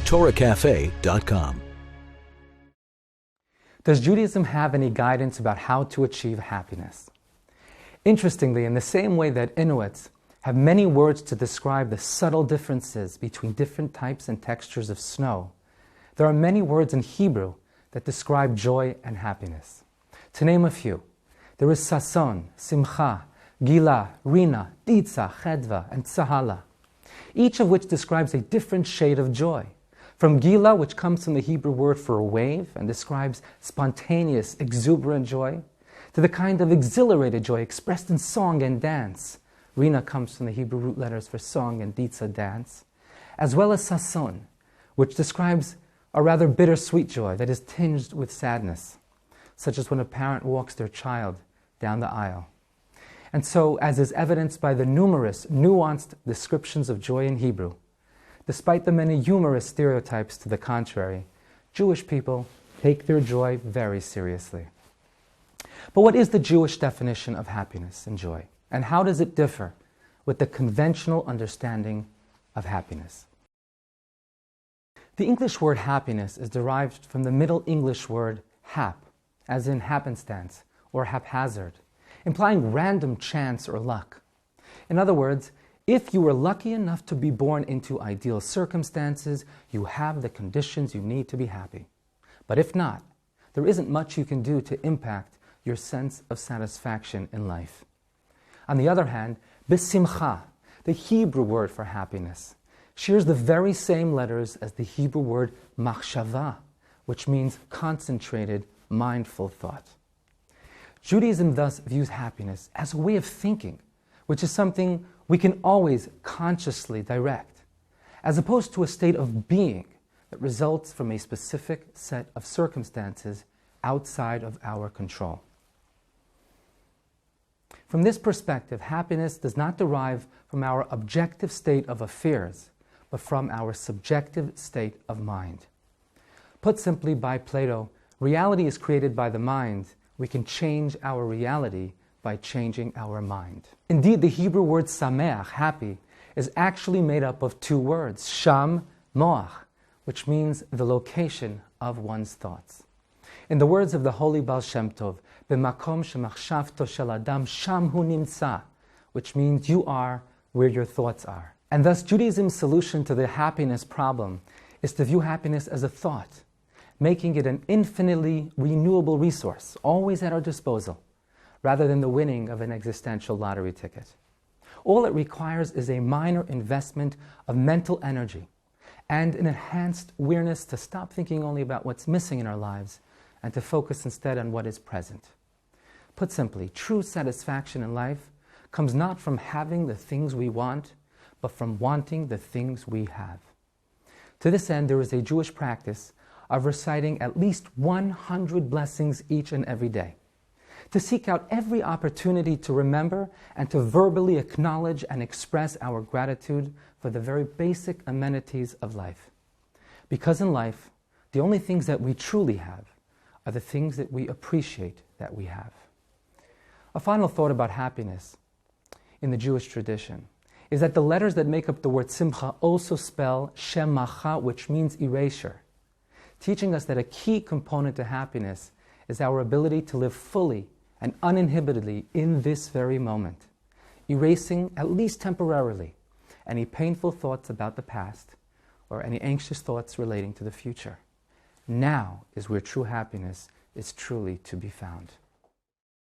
TorahCafe.com. Does Judaism have any guidance about how to achieve happiness? Interestingly, in the same way that Inuits have many words to describe the subtle differences between different types and textures of snow, there are many words in Hebrew that describe joy and happiness. To name a few, there is sason, simcha, gila, rina, ditza, chedva, and tzahala, each of which describes a different shade of joy. From gila, which comes from the Hebrew word for a wave and describes spontaneous, exuberant joy, to the kind of exhilarated joy expressed in song and dance. Rina comes from the Hebrew root letters for song and ditza, dance, as well as sason, which describes a rather bittersweet joy that is tinged with sadness, such as when a parent walks their child down the aisle. And so, as is evidenced by the numerous, nuanced descriptions of joy in Hebrew, despite the many humorous stereotypes to the contrary, Jewish people take their joy very seriously. But what is the Jewish definition of happiness and joy? And how does it differ with the conventional understanding of happiness? The English word happiness is derived from the Middle English word hap, as in happenstance or haphazard, implying random chance or luck. In other words, if you were lucky enough to be born into ideal circumstances, you have the conditions you need to be happy. But if not, there isn't much you can do to impact your sense of satisfaction in life. On the other hand, besimcha, the Hebrew word for happiness, shares the very same letters as the Hebrew word machshava, which means concentrated, mindful thought. Judaism thus views happiness as a way of thinking, which is something we can always consciously direct, as opposed to a state of being that results from a specific set of circumstances outside of our control. From this perspective, happiness does not derive from our objective state of affairs, but from our subjective state of mind. Put simply by Plato, reality is created by the mind. We can change our reality by changing our mind. Indeed, the Hebrew word sameach, happy, is actually made up of two words, sham, moach, which means the location of one's thoughts. In the words of the holy Baal Shem Tov, b'makom shemachshavto shel adam sham hu nimtza, which means you are where your thoughts are. And thus Judaism's solution to the happiness problem is to view happiness as a thought, making it an infinitely renewable resource, always at our disposal, rather than the winning of an existential lottery ticket. All it requires is a minor investment of mental energy and an enhanced awareness to stop thinking only about what's missing in our lives and to focus instead on what is present. Put simply, true satisfaction in life comes not from having the things we want, but from wanting the things we have. To this end, there is a Jewish practice of reciting at least 100 blessings each and every day, to seek out every opportunity to remember and to verbally acknowledge and express our gratitude for the very basic amenities of life. Because in life, the only things that we truly have are the things that we appreciate that we have. A final thought about happiness in the Jewish tradition is that the letters that make up the word simcha also spell shemacha, which means erasure, teaching us that a key component to happiness is our ability to live fully and uninhibitedly in this very moment, erasing, at least temporarily, any painful thoughts about the past or any anxious thoughts relating to the future. Now is where true happiness is truly to be found.